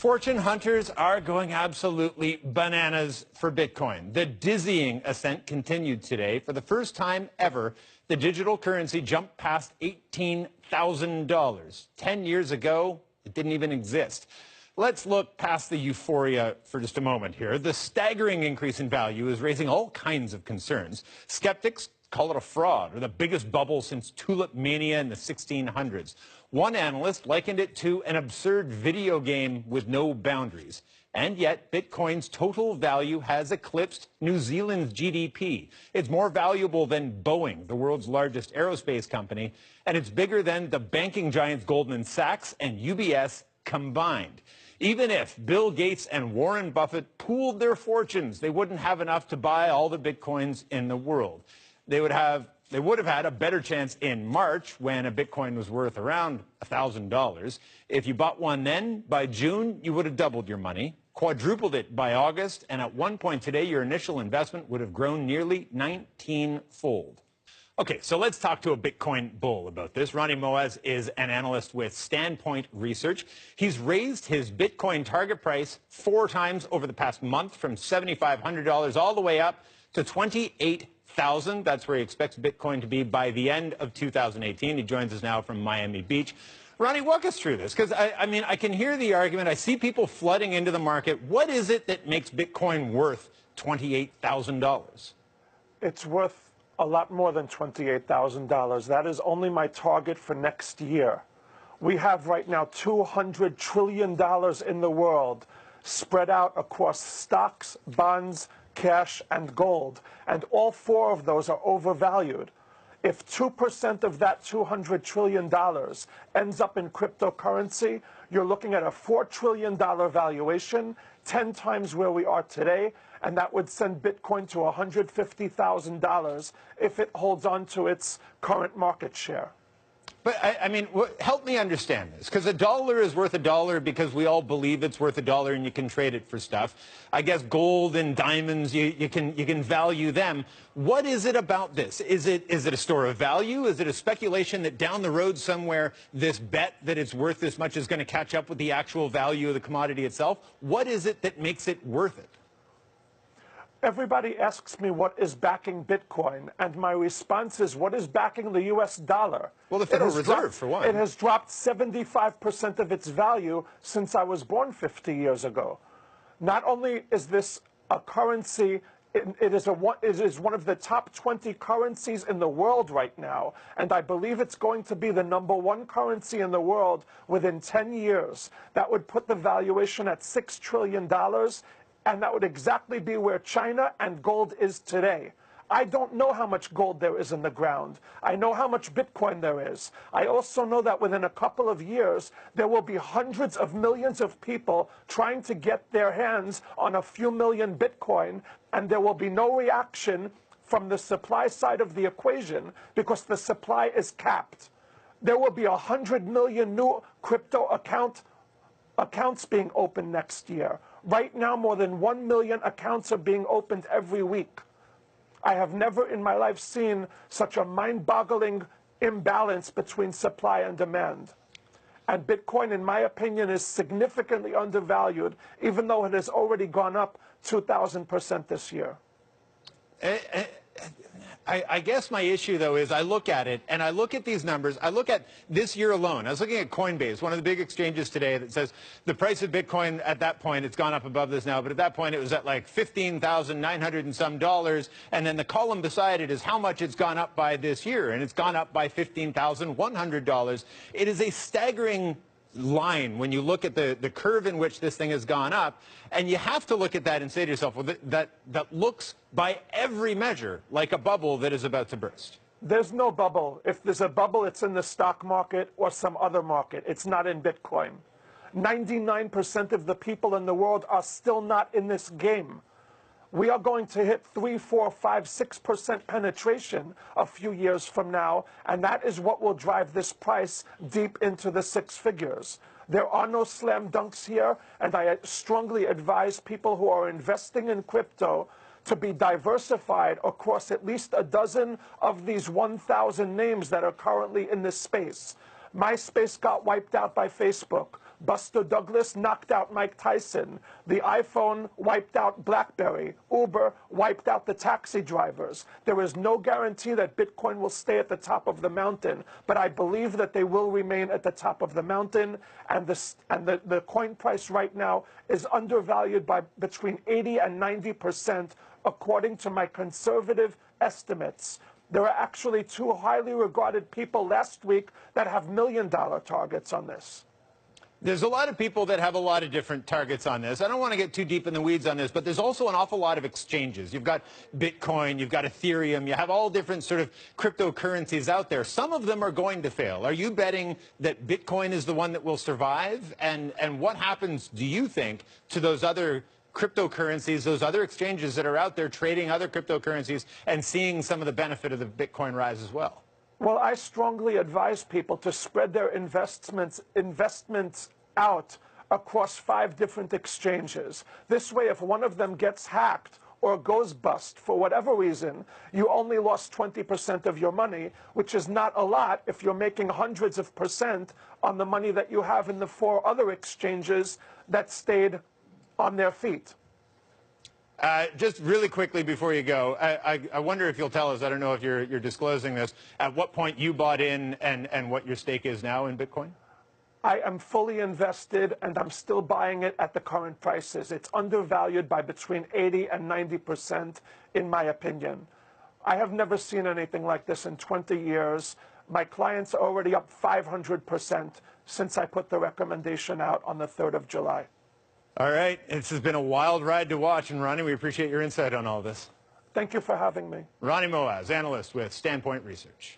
Fortune hunters are going absolutely bananas for Bitcoin. The dizzying ascent continued today. For the first time ever, the digital currency jumped past $18,000. 10 years ago, it didn't even exist. Let's look past the euphoria for just a moment here. The staggering increase in value is raising all kinds of concerns. Skeptics call it a fraud or the biggest bubble since tulip mania in the 1600s. One analyst likened it to an absurd video game with no boundaries. And yet, Bitcoin's total value has eclipsed New Zealand's GDP. It's more valuable than Boeing, the world's largest aerospace company, and it's bigger than the banking giants Goldman Sachs and UBS combined. Even if Bill Gates and Warren Buffett pooled their fortunes, they wouldn't have enough to buy all the Bitcoins in the world. They would have had a better chance in March when a Bitcoin was worth around $1,000. If you bought one then, by June, you would have doubled your money, quadrupled it by August, and at one point today, your initial investment would have grown nearly 19-fold. Okay, so let's talk to a Bitcoin bull about this. Ronnie Moaz is an analyst with Standpoint Research. He's raised his Bitcoin target price 4 times over the past month, from $7,500 all the way up to $28,000. That's where he expects Bitcoin to be by the end of 2018. He joins us now from Miami Beach. Ronnie, walk us through this, because I can hear the argument. I see people flooding into the market. What is it that makes Bitcoin worth $28,000? It's worth a lot more than $28,000. That is only my target for next year. We have right now $200 trillion in the world spread out across stocks, bonds, cash, and gold, and all 4 of those are overvalued. If 2% of that $200 trillion ends up in cryptocurrency, you're looking at a $4 trillion valuation, 10 times where we are today, and that would send Bitcoin to $150,000 if it holds on to its current market share. But, help me understand this, because a dollar is worth a dollar because we all believe it's worth a dollar and you can trade it for stuff. I guess gold and diamonds, you can value them. What is it about this? Is it a store of value? Is it a speculation that down the road somewhere this bet that it's worth this much is going to catch up with the actual value of the commodity itself? What is it that makes it worth it? Everybody asks me what is backing Bitcoin, and my response is, what is backing the U.S. dollar? Well, the Federal Reserve, for one. It has dropped 75% of its value since I was born 50 years ago. Not only is this a currency, it is one of the top 20 currencies in the world right now, and I believe it's going to be the #1 currency in the world within 10 years. That would put the valuation at $6 trillion. And that would exactly be where China and gold is today. I don't know how much gold there is in the ground. I know how much Bitcoin there is. I also know that within a couple of years, there will be hundreds of millions of people trying to get their hands on a few million Bitcoin, and there will be no reaction from the supply side of the equation because the supply is capped. There will be 100 million new crypto accounts being opened next year. Right now, more than 1 million accounts are being opened every week. I have never in my life seen such a mind-boggling imbalance between supply and demand. And Bitcoin, in my opinion, is significantly undervalued, even though it has already gone up 2,000% this year. I guess my issue, though, is I look at it, and I look at these numbers. I look at this year alone. I was looking at Coinbase, one of the big exchanges today, that says the price of Bitcoin at that point, it's gone up above this now, but at that point it was at like $15,900 and some dollars, and then the column beside it is how much it's gone up by this year, and it's gone up by $15,100. It is a staggering line when you look at the curve in which this thing has gone up, and you have to look at that and say to yourself, well, that looks by every measure like a bubble that is about to burst. There's no bubble. If there's a bubble, it's in the stock market or some other market. It's not in Bitcoin. 99% of the people in the world are still not in this game. We are going to hit 3, 4, 5, 6% penetration a few years from now, and that is what will drive this price deep into the 6 figures. There are no slam dunks here, and I strongly advise people who are investing in crypto to be diversified across at least a dozen of these 1,000 names that are currently in this space. MySpace got wiped out by Facebook. Buster Douglas knocked out Mike Tyson. The iPhone wiped out BlackBerry. Uber wiped out the taxi drivers. There is no guarantee that Bitcoin will stay at the top of the mountain, but I believe that they will remain at the top of the mountain, and the coin price right now is undervalued by between 80 and 90%, according to my conservative estimates. There are actually two highly regarded people last week that have million-dollar targets on this. There's a lot of people that have a lot of different targets on this. I don't want to get too deep in the weeds on this, but there's also an awful lot of exchanges. You've got Bitcoin, you've got Ethereum, you have all different sort of cryptocurrencies out there. Some of them are going to fail. Are you betting that Bitcoin is the one that will survive? And what happens, do you think, to those other cryptocurrencies, those other exchanges that are out there trading other cryptocurrencies and seeing some of the benefit of the Bitcoin rise as well? Well, I strongly advise people to spread their investments out across 5 different exchanges. This way, if one of them gets hacked or goes bust for whatever reason, you only lost 20% of your money, which is not a lot if you're making hundreds of percent on the money that you have in the 4 other exchanges that stayed on their feet. Just really quickly before you go, I wonder if you'll tell us, I don't know if you're disclosing this, at what point you bought in and what your stake is now in Bitcoin? I am fully invested, and I'm still buying it at the current prices. It's undervalued by between 80 and 90%, in my opinion. I have never seen anything like this in 20 years. My clients are already up 500% since I put the recommendation out on the 3rd of July. All right. This has been a wild ride to watch. And Ronnie, we appreciate your insight on all this. Thank you for having me. Ronnie Moaz, analyst with Standpoint Research.